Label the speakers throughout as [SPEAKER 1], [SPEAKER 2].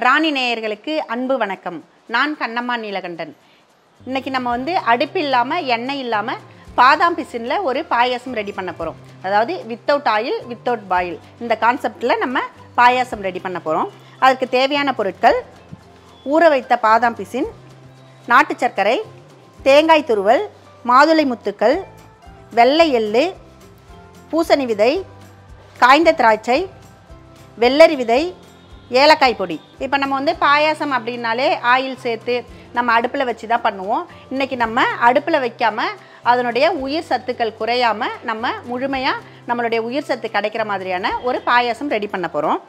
[SPEAKER 1] ராணி நேயர்களுக்கு அன்பு வணக்கம். நான் கண்ணம்மா நீலகண்டன். இன்னைக்கு நம்ம அடுப்பு இல்லாமல் எண்ணெய் இல்லாமல் பாதாம் பிசினில் ஒரு பாயாசம் ரெடி பண்ண போகிறோம். அதாவது வித்தவுட் ஆயில் வித்தவுட் பாயில் இந்த கான்செப்டில் நம்ம பாயாசம் ரெடி பண்ண போகிறோம். அதுக்கு தேவையான பொருட்கள்: ஊற வைத்த பாதாம் பிசின், நாட்டு சர்க்கரை, தேங்காய் துருவல், மாதுளை முத்துக்கள், வெள்ளை எள்ளு, பூசணி விதை, காய்ந்த திராட்சை, வெள்ளரி விதை, ஏலக்காய் பொடி. இப்போ நம்ம பாயாசம் அப்படின்னாலே ஆயில் சேர்த்து நம்ம அடுப்பில் வச்சு தான் பண்ணுவோம். இன்றைக்கி நம்ம அடுப்பில் வைக்காமல் அதனுடைய உயிர் சத்துக்கள் குறையாமல் நம்ம முழுமையாக நம்மளுடைய உயிர் சத்து கிடைக்கிற மாதிரியான ஒரு பாயாசம் ரெடி பண்ண போகிறோம்.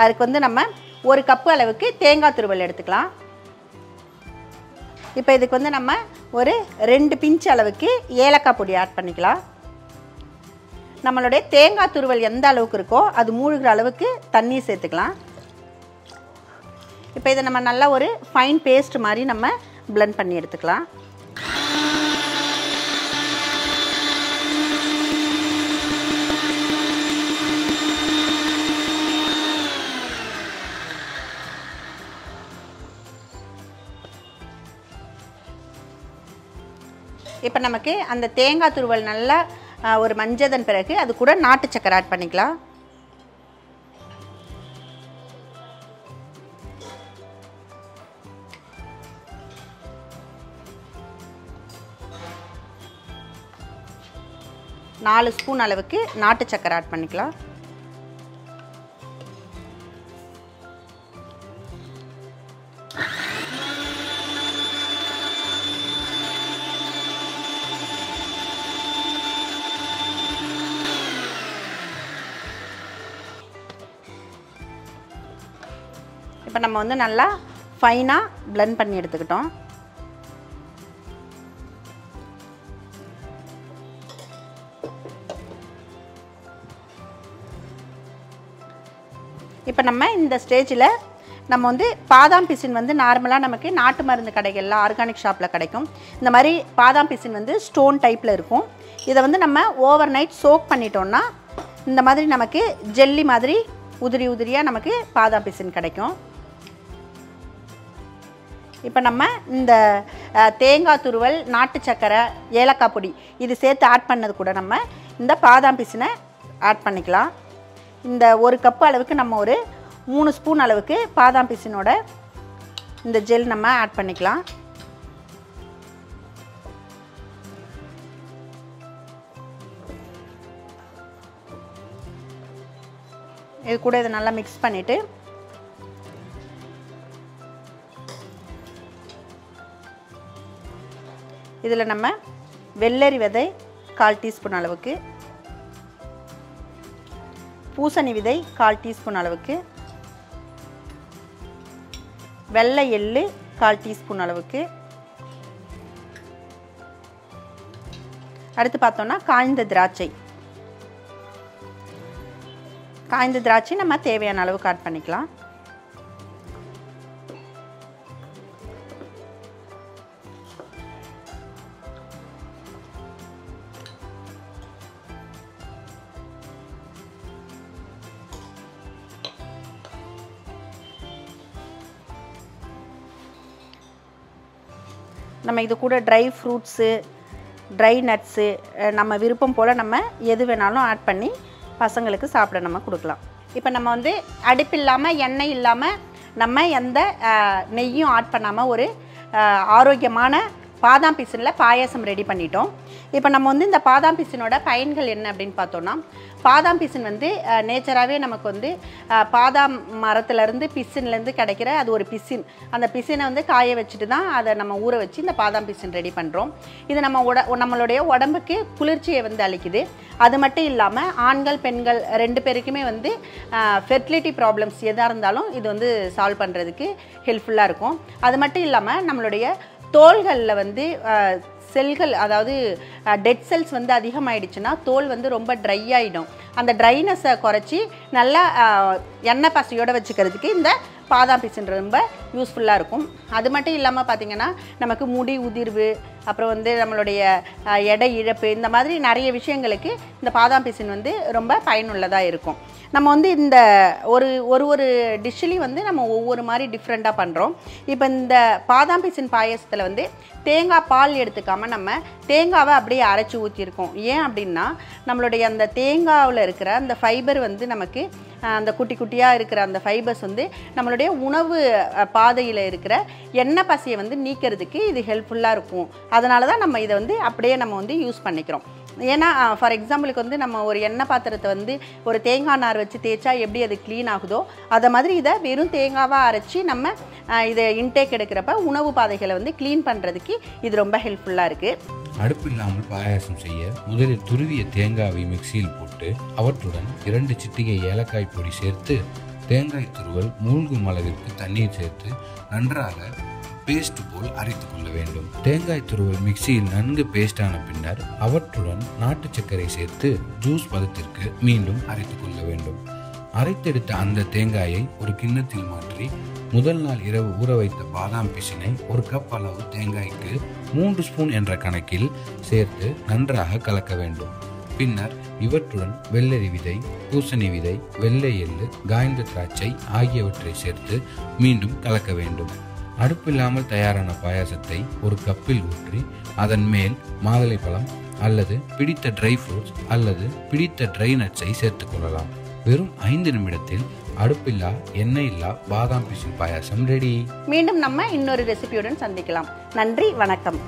[SPEAKER 1] அதுக்கு நம்ம ஒரு கப்பு அளவுக்கு தேங்காய் துருவல் எடுத்துக்கலாம். இப்போ இதுக்கு நம்ம ஒரு 2 பிஞ்ச் அளவுக்கு ஏலக்காய் பொடி ஆட் பண்ணிக்கலாம். நம்மளுடைய தேங்காய் துருவல் எந்த அளவுக்கு இருக்கோ அது மூழ்கிற அளவுக்கு தண்ணி சேர்த்துக்கலாம். இப்போ இதை நம்ம நல்லா ஒரு ஃபைன் பேஸ்ட் மாதிரி நம்ம பிளெண்ட் பண்ணி எடுத்துக்கலாம். இப்போ நமக்கு அந்த தேங்காய் துருவல் நல்லா ஒரு மஞ்சதன் பிறகு அது கூட நாட்டு சக்கரை ஆட் பண்ணிக்கலாம். நாலு ஸ்பூன் அளவுக்கு நாட்டு சக்கரை ஆட் பண்ணிக்கலாம். இப்போ நம்ம நல்லா ஃபைனாக பிளெண்ட் பண்ணி எடுத்துக்கிட்டோம். இப்போ நம்ம இந்த ஸ்டேஜில் நம்ம பாதாம் பிசின் நார்மலாக நமக்கு நாட்டு மருந்து கடைகளில் ஆர்கானிக் ஷாப்பில் கிடைக்கும். இந்த மாதிரி பாதாம் பிசின் ஸ்டோன் டைப்பில் இருக்கும். இதை நம்ம ஓவர் நைட் சோக் பண்ணிட்டோம்னா இந்த மாதிரி நமக்கு ஜெல்லி மாதிரி உதிரி உதிரியாக நமக்கு பாதாம் பிசின் கிடைக்கும். இப்போ நம்ம இந்த தேங்காய் துருவல், நாட்டு சக்கரை, ஏலக்காய் பொடி இது சேர்த்து ஆட் பண்ணது கூட நம்ம இந்த பாதாம் பிசினை ஆட் பண்ணிக்கலாம். இந்த ஒரு கப்பு அளவுக்கு நம்ம ஒரு 3 ஸ்பூன் அளவுக்கு பாதாம் பிசினோட இந்த ஜெல் நம்ம ஆட் பண்ணிக்கலாம். இது கூட இதை நல்லா மிக்ஸ் பண்ணிவிட்டு இதில் நம்ம வெள்ளரி விதை 1/4 டீஸ்பூன் அளவுக்கு, பூசணி விதை 1/4 டீஸ்பூன் அளவுக்கு, வெள்ளை எள்ளு 1/4 டீஸ்பூன் அளவுக்கு, அடுத்து பார்த்தோம்னா காய்ந்த திராட்சை நம்ம தேவையான அளவுக்கு ஆட் பண்ணிக்கலாம். நம்ம இது கூட ட்ரை ஃப்ரூட்ஸு, ட்ரை நட்ஸு நம்ம விருப்பம் போல் நம்ம எது வேணாலும் ஆட் பண்ணி பசங்களுக்கு சாப்பிட நம்ம கொடுக்கலாம். இப்போ நம்ம அடுப்பு இல்லாமல் எண்ணெய் இல்லாமல் நம்ம எந்த நெய்யும் ஆட் பண்ணாமல் ஒரு ஆரோக்கியமான பாதாம் பிசினில் பாயாசம் ரெடி பண்ணிட்டோம். இப்போ நம்ம இந்த பாதாம் பிசினோட பயன்கள் என்ன அப்படின்னு பார்த்தோன்னா, பாதாம் பிசின் நேச்சராகவே நமக்கு பாதாம் மரத்துலேருந்து பிசின்லேருந்து கிடைக்கிற அது ஒரு பிசின். அந்த பிசினை காய வச்சுட்டு தான் அதை நம்ம ஊற வச்சு இந்த பாதாம் பிசின் ரெடி பண்ணுறோம். இது நம்மளுடைய உடம்புக்கு குளிர்ச்சியை அளிக்குது. அது மட்டும் இல்லாமல் ஆண்கள் பெண்கள் 2 பேருக்குமே ஃபெர்டிலிட்டி ப்ராப்ளம்ஸ் எதாக இருந்தாலும் இது சால்வ் பண்ணுறதுக்கு ஹெல்ப்ஃபுல்லாக இருக்கும். அது மட்டும் இல்லாமல் நம்மளுடைய தோள்களில் செல்கள், அதாவது டெட் செல்ஸ் அதிகமாகிடுச்சுன்னா தோல் ரொம்ப ட்ரை ஆகிடும். அந்த ட்ரைனஸை குறைச்சி நல்லா எண்ணெய் பசையோடு வச்சுக்கிறதுக்கு இந்த பாதாம் பிசின் ரொம்ப யூஸ்ஃபுல்லாக இருக்கும். அது மட்டும் இல்லாமல் பார்த்திங்கன்னா நமக்கு முடி உதிர்வு, அப்புறம் வந்து நம்மளுடைய எடை இழப்பு, இந்த மாதிரி நிறைய விஷயங்களுக்கு இந்த பாதாம் பிசின் வந்து ரொம்ப பயனுள்ளதாக இருக்கும். நம்ம வந்து இந்த ஒரு டிஷ்ஷுலேயும் வந்து நம்ம ஒவ்வொரு மாதிரி டிஃப்ரெண்ட்டாக பண்ணுறோம். இப்போ இந்த பாதாம் பிசின் பாயசத்தில் வந்து தேங்காய் பால் எடுத்துக்காமல் நம்ம தேங்காவை அப்படியே அரைச்சி ஊற்றிருக்கோம். ஏன் அப்படின்னா நம்மளுடைய அந்த தேங்காவில் இருக்கிற அந்த ஃபைபர் வந்து நமக்கு அந்த குட்டி குட்டியாக இருக்கிற அந்த ஃபைபர்ஸ் வந்து நம்மளுடைய உணவு பாதையில் இருக்கிற எண்ணெய் பசையை வந்து நீக்கிறதுக்கு இது ஹெல்ப்ஃபுல்லாக இருக்கும். அதனால தான் நம்ம இதை வந்து அப்படியே நம்ம வந்து யூஸ் பண்ணிக்கிறோம். ஏன்னா ஃபார் எக்ஸாம்பிளுக்கு வந்து நம்ம ஒரு எண்ணெய் பாத்திரத்தை வந்து ஒரு தேங்காய் நார் வச்சு தேய்ச்சா எப்படி அது க்ளீன் ஆகுதோ, அதை மாதிரி இதை வெறும் தேங்காவாக அரைச்சி நம்ம இதை இன்டேக் எடுக்கிறப்ப உணவு பாதைகளை வந்து க்ளீன் பண்ணுறதுக்கு இது ரொம்ப ஹெல்ப்ஃபுல்லாக இருக்குது.
[SPEAKER 2] அடுப்பு இல்லாமல் பாயாசம் செய்ய முதலில் துருவிய தேங்காவை மிக்சியில் போட்டு அவற்றுடன் 2 சிட்டிகை ஏலக்காய் பொடி சேர்த்து தேங்காய் துருவல் மூழ்கும் அளவிற்கு தண்ணீர் சேர்த்து நன்றாக பேஸ்ட் போல் அரைத்து கொள்ள வேண்டும். தேங்காய் துருவல் மிக்சியில் நன்கு பேஸ்ட் ஆன பின்னர் அவற்றுடன் நாட்டு சர்க்கரை சேர்த்து ஜூஸ் பதத்திற்கு மீண்டும் அரைத்து கொள்ள வேண்டும். அரைத்தெடுத்த அந்த தேங்காயை ஒரு கிண்ணத்தில் மாற்றி முதல் நாள் இரவு ஊற வைத்த பாதாம் பிசினை 1 கப் அளவு தேங்காய்க்கு 3 ஸ்பூன் என்ற கணக்கில் சேர்த்து நன்றாக கலக்க வேண்டும். பின்னர் இவற்றுடன் வெள்ளரி விதை, பூசணி விதை, வெள்ளை எள்ளு, காய்ந்த திராட்சை ஆகியவற்றை சேர்த்து மீண்டும் கலக்க வேண்டும். அடுப்பில்லாமல் தயாரான பாயாசத்தை ஒரு கப்பில் ஊற்றி அதன் மேல் மாதுளைப்பழம் அல்லது பிடித்த ட்ரை ஃப்ரூட்ஸ் அல்லது பிடித்த ட்ரை நட்ஸை சேர்த்துக் கொள்ளலாம். வெறும் 5 நிமிடத்தில் அடுப்பில்லா எண்ணெய் இல்லா பாதாம் பிசின் பாயாசம் ரெடி.
[SPEAKER 1] மீண்டும் நம்ம இன்னொரு ரெசிபியுடன் சந்திக்கலாம். நன்றி, வணக்கம்.